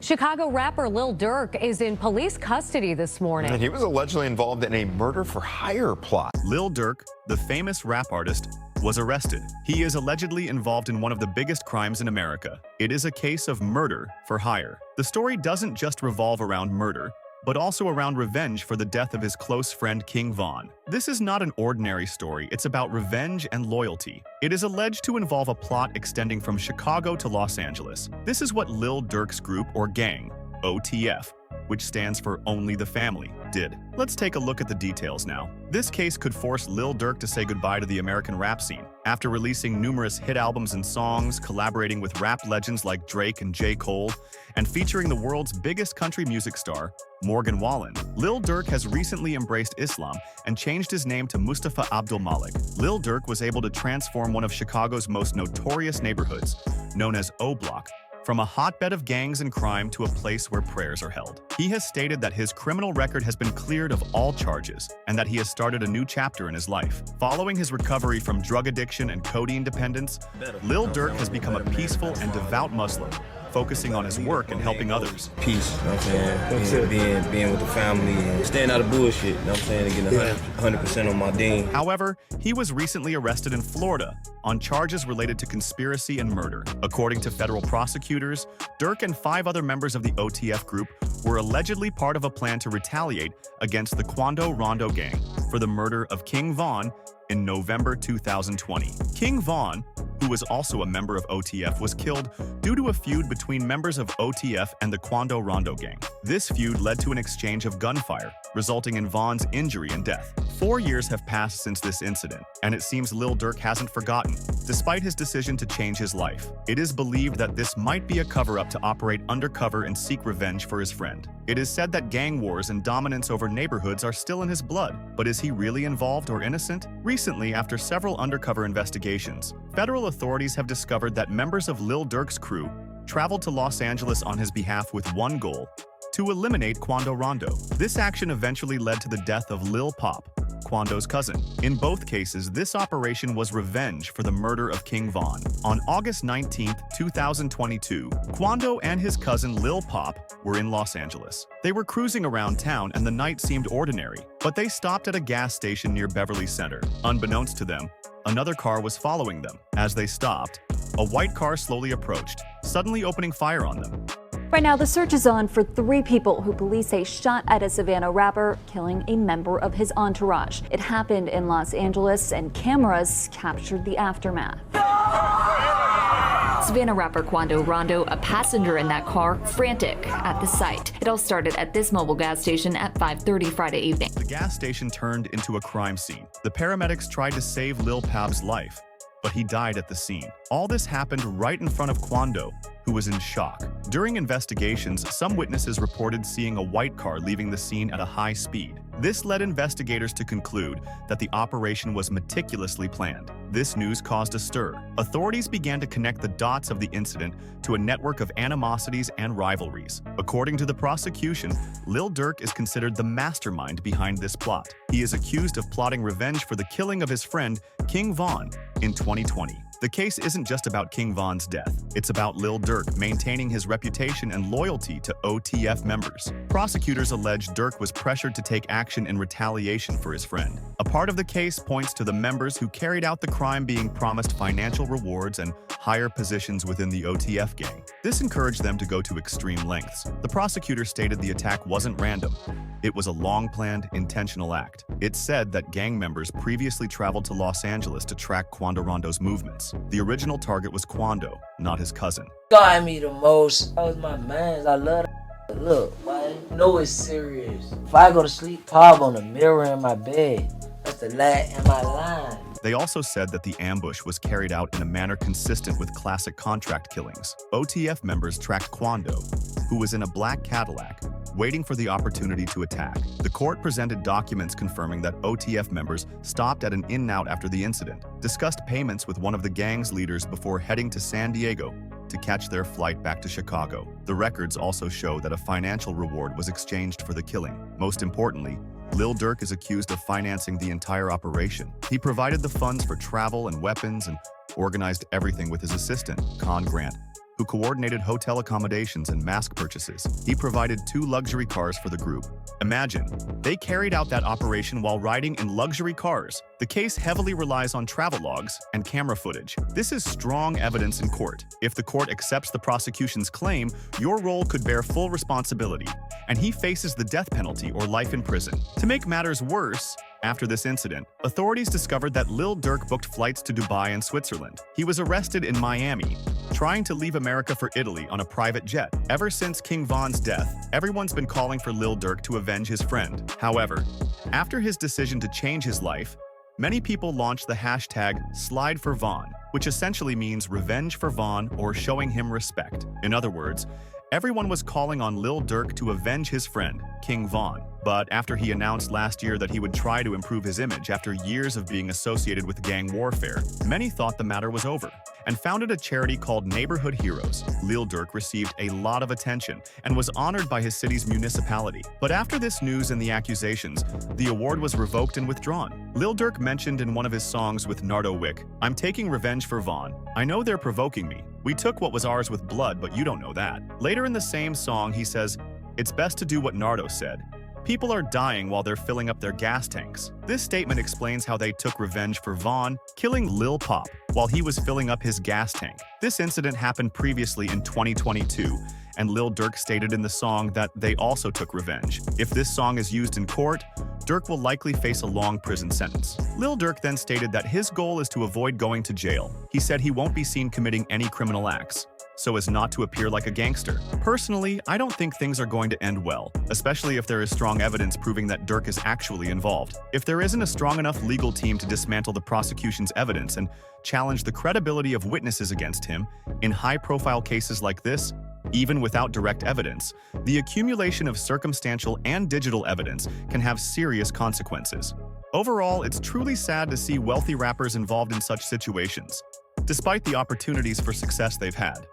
Chicago rapper Lil Durk is in police custody this morning. And he was allegedly involved in a murder-for-hire plot. Lil Durk, the famous rap artist, was arrested. He is allegedly involved in one of the biggest crimes in America. It is a case of murder for hire. The story doesn't just revolve around murder, but also around revenge for the death of his close friend King Von. This is not an ordinary story, it's about revenge and loyalty. It is alleged to involve a plot extending from Chicago to Los Angeles. This is what Lil Durk's group or gang, OTF, which stands for Only the Family, did. Let's take a look at the details now. This case could force Lil Durk to say goodbye to the American rap scene. After releasing numerous hit albums and songs, collaborating with rap legends like Drake and J. Cole, and featuring the world's biggest country music star, Morgan Wallen, Lil Durk has recently embraced Islam and changed his name to Mustafa Abdul Malik. Lil Durk was able to transform one of Chicago's most notorious neighborhoods, known as O Block, from a hotbed of gangs and crime to a place where prayers are held. He has stated that his criminal record has been cleared of all charges and that he has started a new chapter in his life. Following his recovery from drug addiction and codeine dependence, Lil Durk has become a peaceful and devout Muslim, focusing on his work and helping others. Peace, you know what I'm saying? Being with the family and staying out of bullshit, you know what I'm saying? And getting 100% on my deen. However, he was recently arrested in Florida on charges related to conspiracy and murder. According to federal prosecutors, Durk and 5 other members of the OTF group were allegedly part of a plan to retaliate against the Quando Rondo gang for the murder of King Von in November 2020. King Von, who was also a member of OTF, was killed due to a feud between members of OTF and the Quando Rondo gang. This feud led to an exchange of gunfire, resulting in Von's injury and death. 4 years have passed since this incident, and it seems Lil Durk hasn't forgotten, despite his decision to change his life. It is believed that this might be a cover-up to operate undercover and seek revenge for his friend. It is said that gang wars and dominance over neighborhoods are still in his blood, but is he really involved or innocent? Recently, after several undercover investigations, federal authorities have discovered that members of Lil Durk's crew traveled to Los Angeles on his behalf with one goal: to eliminate Quando Rondo. This action eventually led to the death of Lil Pop, Quando's cousin. In both cases, this operation was revenge for the murder of King Von. On August 19, 2022, Quando and his cousin Lil Pop were in Los Angeles. They were cruising around town and the night seemed ordinary, but they stopped at a gas station near Beverly Center. Unbeknownst to them, another car was following them. As they stopped, a white car slowly approached, suddenly opening fire on them. Right now, the search is on for 3 people who police say shot at a Savannah rapper, killing a member of his entourage. It happened in Los Angeles, and cameras captured the aftermath. Savannah rapper Quando Rondo, a passenger in that car, frantic at the site. It all started at this mobile gas station at 5:30 Friday evening. The gas station turned into a crime scene. The paramedics tried to save Lil Pab's life, but he died at the scene. All this happened right in front of Quando, who was in shock. During investigations, some witnesses reported seeing a white car leaving the scene at a high speed. This led investigators to conclude that the operation was meticulously planned. This news caused a stir. Authorities began to connect the dots of the incident to a network of animosities and rivalries. According to the prosecution, Lil Durk is considered the mastermind behind this plot. He is accused of plotting revenge for the killing of his friend, King Von, in 2020. The case isn't just about King Von's death. It's about Lil Durk maintaining his reputation and loyalty to OTF members. Prosecutors allege Durk was pressured to take action in retaliation for his friend. A part of the case points to the members who carried out the crime being promised financial rewards and higher positions within the OTF gang. This encouraged them to go to extreme lengths. The prosecutor stated the attack wasn't random. It was a long-planned, intentional act. It said that gang members previously traveled to Los Angeles to track Quando Rondo's movements. The original target was Quando, not his cousin. Got me the most. That was my man. I love that. Look, man, you know it's serious. If I go to sleep, pop on the mirror in my bed. That's the light in my line. They also said that the ambush was carried out in a manner consistent with classic contract killings. OTF members tracked Quando, who was in a black Cadillac, waiting for the opportunity to attack. The court presented documents confirming that OTF members stopped at an In-N-Out after the incident, discussed payments with one of the gang's leaders before heading to San Diego to catch their flight back to Chicago. The records also show that a financial reward was exchanged for the killing. Most importantly, Lil Durk is accused of financing the entire operation. He provided the funds for travel and weapons and organized everything with his assistant, Con Grant, who coordinated hotel accommodations and mask purchases. He provided 2 luxury cars for the group. Imagine, they carried out that operation while riding in luxury cars. The case heavily relies on travel logs and camera footage. This is strong evidence in court. If the court accepts the prosecution's claim, your role could bear full responsibility, and he faces the death penalty or life in prison. To make matters worse, after this incident, authorities discovered that Lil Durk booked flights to Dubai and Switzerland. He was arrested in Miami, trying to leave America for Italy on a private jet. Ever since King Von's death, everyone's been calling for Lil Durk to avenge his friend. However, after his decision to change his life, many people launched the hashtag #SlideForVon, which essentially means revenge for Von or showing him respect. In other words, everyone was calling on Lil Durk to avenge his friend, King Von. But after he announced last year that he would try to improve his image after years of being associated with gang warfare, many thought the matter was over and founded a charity called Neighborhood Heroes. Lil Durk received a lot of attention and was honored by his city's municipality. But after this news and the accusations, the award was revoked and withdrawn. Lil Durk mentioned in one of his songs with Nardo Wick, "I'm taking revenge for Von. I know they're provoking me. We took what was ours with blood, but you don't know that." Later in the same song, he says, "It's best to do what Nardo said. People are dying while they're filling up their gas tanks." This statement explains how they took revenge for Von, killing Lil Pop while he was filling up his gas tank. This incident happened previously in 2022, and Lil Durk stated in the song that they also took revenge. If this song is used in court, Durk will likely face a long prison sentence. Lil Durk then stated that his goal is to avoid going to jail. He said he won't be seen committing any criminal acts, so as not to appear like a gangster. Personally, I don't think things are going to end well, especially if there is strong evidence proving that Durk is actually involved. If there isn't a strong enough legal team to dismantle the prosecution's evidence and challenge the credibility of witnesses against him, in high-profile cases like this, even without direct evidence, the accumulation of circumstantial and digital evidence can have serious consequences. Overall, it's truly sad to see wealthy rappers involved in such situations, despite the opportunities for success they've had.